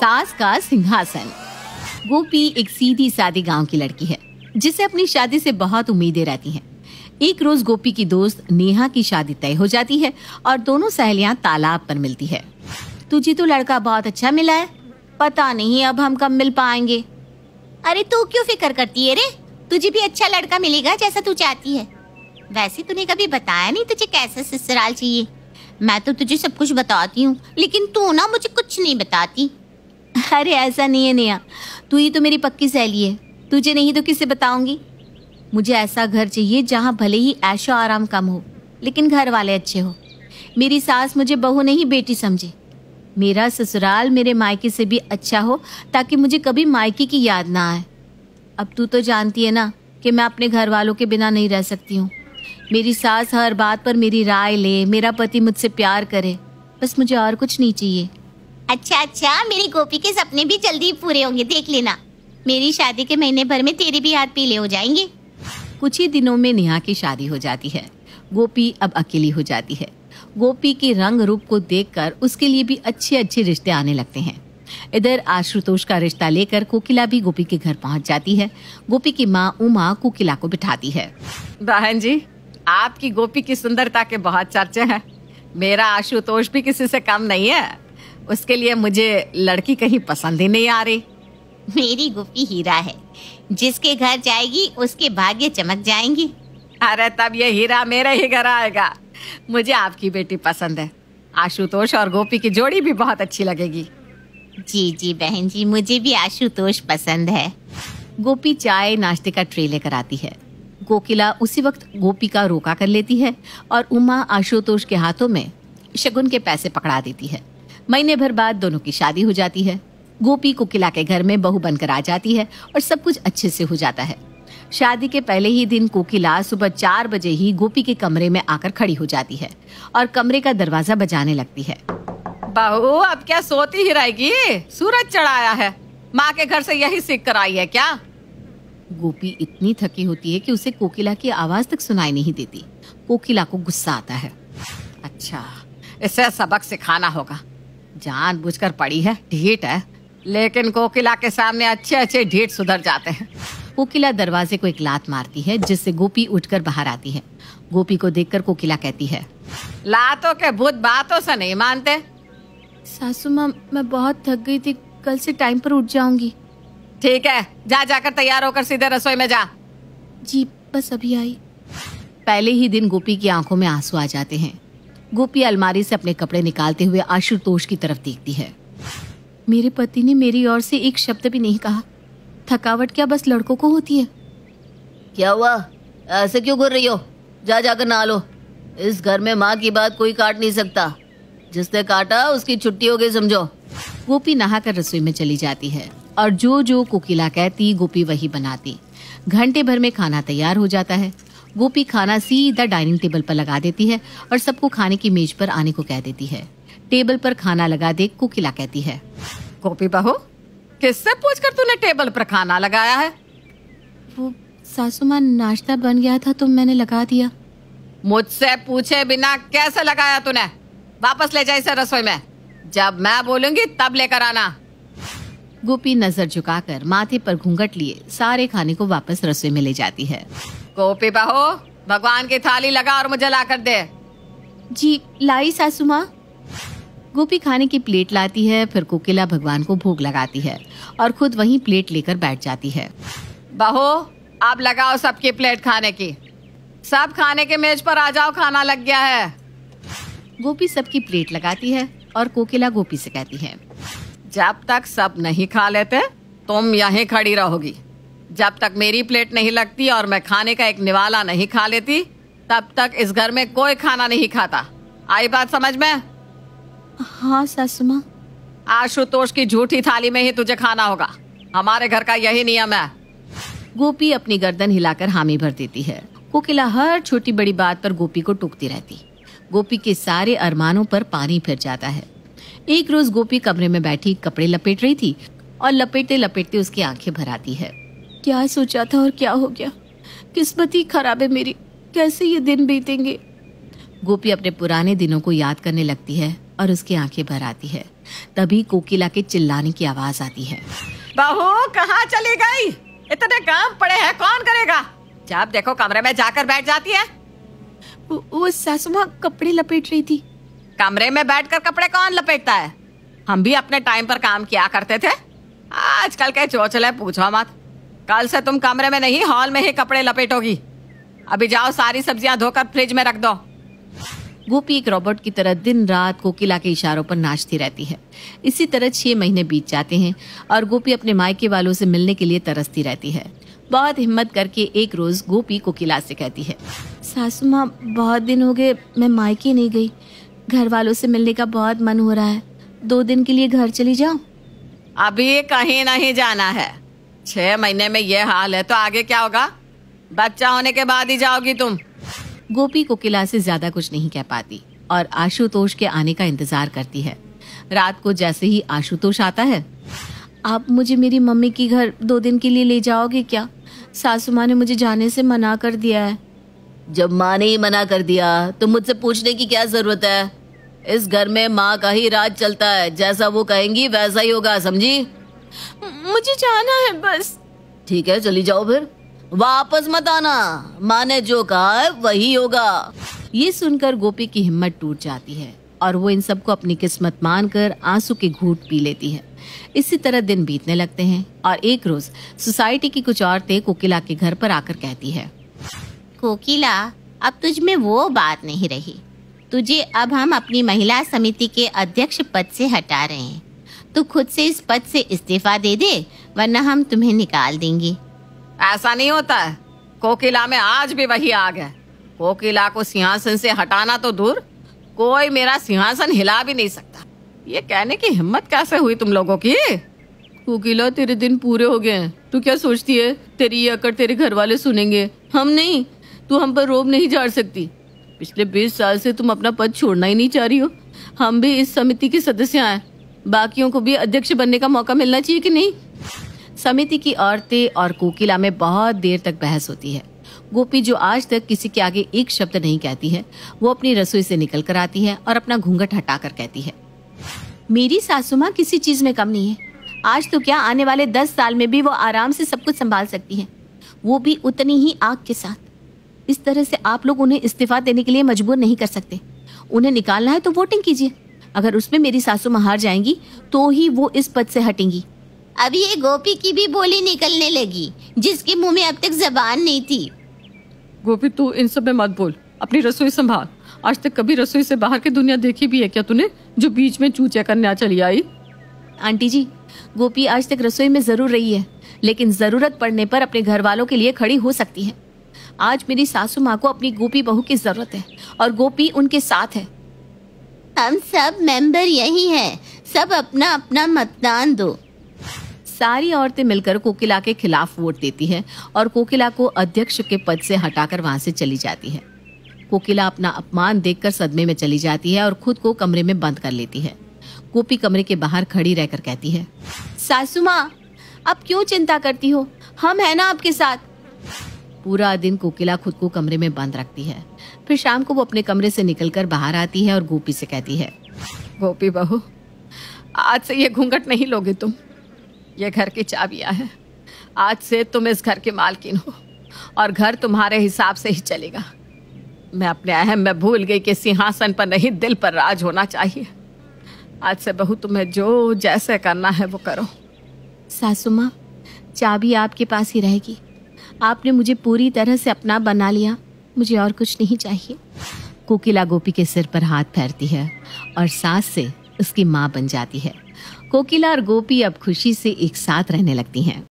सास का सिंहासन। गोपी एक सीधी सादी गांव की लड़की है जिसे अपनी शादी से बहुत उम्मीदें रहती हैं। एक रोज गोपी की दोस्त नेहा की शादी तय हो जाती है और दोनों सहेलियां तालाब पर मिलती है। तुझे तो लड़का बहुत अच्छा मिला है, पता नहीं अब हम कब मिल पाएंगे। अरे तू क्यों फिक्र करती है रे, तुझे भी अच्छा लड़का मिलेगा जैसा तू चाहती है। वैसे तूने कभी बताया नहीं तुझे कैसा ससुराल चाहिए। मैं तो तुझे सब कुछ बताती हूँ, लेकिन तू ना मुझे कुछ नहीं बताती। अरे ऐसा नहीं है नेहा, तू ही तो मेरी पक्की सहेली है, तुझे नहीं तो किसे बताऊंगी। मुझे ऐसा घर चाहिए जहाँ भले ही ऐशो आराम कम हो, लेकिन घर वाले अच्छे हो। मेरी सास मुझे बहू नहीं बेटी समझे। मेरा ससुराल मेरे मायके से भी अच्छा हो ताकि मुझे कभी मायके की याद ना आए। अब तू तो जानती है ना कि मैं अपने घर वालों के बिना नहीं रह सकती हूँ। मेरी सास हर बात पर मेरी राय ले, मेरा पति मुझसे प्यार करे, बस मुझे और कुछ नहीं चाहिए। अच्छा, मेरी गोपी के सपने भी जल्दी पूरे होंगे, देख लेना। मेरी शादी के महीने भर में तेरे भी हाथ पीले हो जाएंगे। कुछ ही दिनों में नेहा की शादी हो जाती है। गोपी अब अकेली हो जाती है। गोपी के रंग रूप को देखकर उसके लिए भी अच्छे अच्छे रिश्ते आने लगते हैं। इधर आशुतोष का रिश्ता लेकर कोकिला भी गोपी के घर पहुंच जाती है। गोपी की माँ उमा कोकिला को बिठाती है। बहन जी, आपकी गोपी की सुंदरता के बहुत चर्चे हैं। मेरा आशुतोष भी किसी से कम नहीं है। उसके लिए मुझे लड़की कहीं पसंद ही नहीं आ रही। मेरी गोपी हीरा है, जिसके घर जाएगी उसके भाग्य चमक जाएंगी। अरे तब ये हीरा मेरे ही घर आएगा। मुझे आपकी बेटी पसंद है। आशुतोष और गोपी की जोड़ी भी बहुत अच्छी लगेगी। जी बहन जी, मुझे भी आशुतोष पसंद है। गोपी चाय नाश्ते का ट्रे लेकर आती है। कोकिला उसी वक्त गोपी का रोका कर लेती है और उमा आशुतोष के हाथों में शगुन के पैसे पकड़ा देती है। महीने भर बाद दोनों की शादी हो जाती है। गोपी कोकिला के घर में बहू बनकर आ जाती है और सब कुछ अच्छे से हो जाता है। शादी के पहले ही दिन कोकिला सुबह 4 बजे ही गोपी के कमरे में आकर खड़ी हो जाती है और कमरे का दरवाजा बजाने लगती है। बहू अब क्या सोती ही रहेगी? सूरज चढ़ाया है। माँ के घर से यही सीख कर आई है क्या? गोपी इतनी थकी होती है कि उसे कोकिला की आवाज तक सुनाई नहीं देती। कोकिला को गुस्सा आता है। अच्छा, इसे सबक सिखाना होगा। जानबूझकर पड़ी है, ढीठ है, लेकिन कोकिला के सामने अच्छे अच्छे ढीठ सुधर जाते हैं। कोकिला दरवाजे को एक लात मारती है जिससे गोपी उठकर बाहर आती है। गोपी को देखकर कोकिला कहती है, लातों के भूत बातों से नहीं मानते। सासू माँ, मैं बहुत थक गई थी, कल से टाइम पर उठ जाऊंगी। ठीक है, जाकर तैयार होकर सीधे रसोई में जा। जी बस अभी आई। पहले ही दिन गोपी की आंखों में आंसू आ जाते हैं। गोपी अलमारी से अपने कपड़े निकालते हुए आशुतोष की तरफ देखती है। मेरे पति ने मेरी ओर से एक शब्द भी नहीं कहा। थकावट क्या बस लड़कों को होती है? क्या हुआ, ऐसे क्यों कर रही हो? जाकर नहा लो। इस घर में माँ की बात कोई काट नहीं सकता। जिसने काटा उसकी छुट्टी हो गई समझो। गोपी नहाकर रसोई में चली जाती है और जो जो कोकिला कहती गोपी वही बनाती। घंटे भर में खाना तैयार हो जाता है। गोपी खाना सीधा डाइनिंग टेबल पर लगा देती है और सबको खाने की मेज पर आने को कह देती है। टेबल पर खाना लगा देख कोकिला कहती है, गोपी बहू, किससे पूछकर तूने टेबल पर खाना लगाया है? वो सासू माँ, नाश्ता बन गया था तो मैंने लगा दिया। मुझसे पूछे बिना कैसे लगाया तूने? वापस ले जा इसे रसोई में। जब मैं बोलूंगी तब लेकर आना। गोपी नजर झुकाकर माथे पर घूंघट लिए सारे खाने को वापस रसोई में ले जाती है। गोपी बहू, भगवान की थाली लगा और मुझे ला कर दे। जी लाई सासू माँ। गोपी खाने की प्लेट लाती है, फिर कोकिला भगवान को भोग लगाती है और खुद वहीं प्लेट लेकर बैठ जाती है। बहू, आप लगाओ सबकी प्लेट खाने की। सब खाने के मेज पर आ जाओ, खाना लग गया है। गोपी सबकी प्लेट लगाती है और कोकिला गोपी से कहती है, जब तक सब नहीं खा लेते तुम यहीं खड़ी रहोगी। जब तक मेरी प्लेट नहीं लगती और मैं खाने का एक निवाला नहीं खा लेती, तब तक इस घर में कोई खाना नहीं खाता। आई बात समझ में? हाँ सासू माँ। आशुतोष की झूठी थाली में ही तुझे खाना होगा। हमारे घर का यही नियम है। गोपी अपनी गर्दन हिलाकर हामी भर देती है। कोकिला हर छोटी बड़ी बात पर गोपी को टोकती रहती। गोपी के सारे अरमानों पर पानी फिर जाता है। एक रोज गोपी कमरे में बैठी कपड़े लपेट रही थी और लपेटते लपेटते उसकी आंखें भर आती है। क्या सोचा था और क्या हो गया? किस्मत ही खराब है मेरी, कैसे ये दिन बीतेंगे? गोपी अपने पुराने दिनों को याद करने लगती है और उसकी आंखें भर आती है। तभी कोकिला के चिल्लाने की आवाज आती है। बहू कहाँ चली गई? इतने काम पड़े हैं, कौन करेगा? जब देखो कमरे में जाकर बैठ जाती है। वो सासू माँ कपड़े लपेट रही थी। कमरे में बैठकर कपड़े कौन लपेटता है? हम भी अपने टाइम पर काम किया करते थे। आजकल के चोचले पूछो मत। कल से तुम कमरे में नहीं, हॉल में ही कपड़े लपेटोगी। अभी जाओ, सारी सब्जियां धोकर फ्रिज में रख दो। गोपी एक रोबोट की तरह दिन रात कोकिला के इशारों पर नाचती रहती है। इसी तरह 6 महीने बीत जाते हैं और गोपी अपने मायके वालों से मिलने के लिए तरसती रहती है। बहुत हिम्मत करके एक रोज गोपी कोकिला से कहती है, सासू माँ बहुत दिन हो गए मैं मायके नहीं गई। घर वालों से मिलने का बहुत मन हो रहा है। 2 दिन के लिए घर चली जाऊं? अभी कहीं नहीं जाना है। 6 महीने में ये हाल है तो आगे क्या होगा? बच्चा होने के बाद ही जाओगी तुम। गोपी कोकिला से ज्यादा कुछ नहीं कह पाती और आशुतोष के आने का इंतजार करती है। रात को जैसे ही आशुतोष आता है, आप मुझे मेरी मम्मी की घर 2 दिन के लिए ले जाओगे क्या? सासू माँ ने मुझे जाने से मना कर दिया है। जब माँ ने ही मना कर दिया तो मुझसे पूछने की क्या जरूरत है? इस घर में माँ का ही राज चलता है। जैसा वो कहेंगी वैसा ही होगा, समझी? मुझे जाना है बस। ठीक है, चली जाओ फिर। वापस मत आना। माँ ने जो कहा है वही होगा। ये सुनकर गोपी की हिम्मत टूट जाती है और वो इन सबको अपनी किस्मत मानकर आंसू के घूंट पी लेती है। इसी तरह दिन बीतने लगते हैं और एक रोज सोसाइटी की कुछ औरतें कोकिला के घर पर आकर कहती है, कोकिला, अब तुझ में वो बात नहीं रही। तुझे अब हम अपनी महिला समिति के अध्यक्ष पद से हटा रहे हैं। तू खुद से इस पद से इस्तीफा दे दे, वरना हम तुम्हें निकाल देंगे। ऐसा नहीं होता है। कोकिला में आज भी वही आग है। कोकिला को सिंहासन से हटाना तो दूर, कोई मेरा सिंहासन हिला भी नहीं सकता। ये कहने की हिम्मत कैसे हुई तुम लोगों की? कोकिला, तेरे दिन पूरे हो गए हैं। तू क्या सोचती है तेरी ये अकड़ तेरे घर वाले सुनेंगे? हम नहीं। तू हम पर रोब नहीं झाड़ सकती। पिछले 20 साल से तुम अपना पद छोड़ना ही नहीं चाह रही हो। हम भी इस समिति के सदस्य हैं। बाकियों को भी अध्यक्ष बनने का मौका मिलना चाहिए कि नहीं? समिति की औरतें और कोकिला में बहुत देर तक बहस होती है। गोपी, जो आज तक किसी के आगे एक शब्द नहीं कहती है, वो अपनी रसोई से निकल कर आती है और अपना घूंघट हटाकर कहती है, मेरी सासू माँ किसी चीज में कम नहीं है। आज तो क्या, आने वाले 10 साल में भी वो आराम से सब कुछ संभाल सकती है, वो भी उतनी ही आग के साथ। इस तरह से आप लोग उन्हें इस्तीफा देने के लिए मजबूर नहीं कर सकते। उन्हें निकालना है तो वोटिंग कीजिए। अगर उसमें मेरी सासू माँ हार जाएंगी तो ही वो इस पद से हटेंगी। अभी ये गोपी की भी बोली निकलने लगी, जिसके मुंह में अब तक जबान नहीं थी। गोपी, तू इन सब में मत बोल। अपनी रसोई संभाल। आज तक कभी रसोई से बाहर की दुनिया देखी भी है क्या तूने, जो बीच में चूचे करने चली आई? आंटी जी, गोपी आज तक रसोई में जरूर रही है, लेकिन जरूरत पड़ने पर अपने घर वालों के लिए खड़ी हो सकती है। आज मेरी सासू माँ को अपनी गोपी बहू की जरूरत है और गोपी उनके साथ है। हम सब मेंबर यही हैं, सब अपना अपना मतदान दो। सारी औरतें मिलकर कोकिला के खिलाफ वोट देती है और कोकिला को अध्यक्ष के पद से हटाकर वहां से चली जाती है। कोकिला अपना अपमान देखकर सदमे में चली जाती है और खुद को कमरे में बंद कर लेती है। गोपी कमरे के बाहर खड़ी रहकर कहती है, सासू माँ, अब क्यों चिंता करती हो? हम है ना आपके साथ। पूरा दिन कोकिला खुद को कमरे में बंद रखती है। फिर शाम को वो अपने कमरे से निकलकर बाहर आती है और गोपी से कहती है, गोपी बहू, आज से ये घूंघट नहीं लोगे तुम। ये घर की चाबियां हैं। आज से तुम इस घर की मालकिन हो और घर तुम्हारे हिसाब से ही चलेगा। मैं अपने अहम में भूल गई कि सिंहासन पर नहीं, दिल पर राज होना चाहिए। आज से बहू तुम्हें जो जैसे करना है वो करो। सासू माँ, चाबी आपके पास ही रहेगी। आपने मुझे पूरी तरह से अपना बना लिया, मुझे और कुछ नहीं चाहिए। कोकिला गोपी के सिर पर हाथ फेरती है और सास से उसकी माँ बन जाती है। कोकिला और गोपी अब खुशी से एक साथ रहने लगती हैं।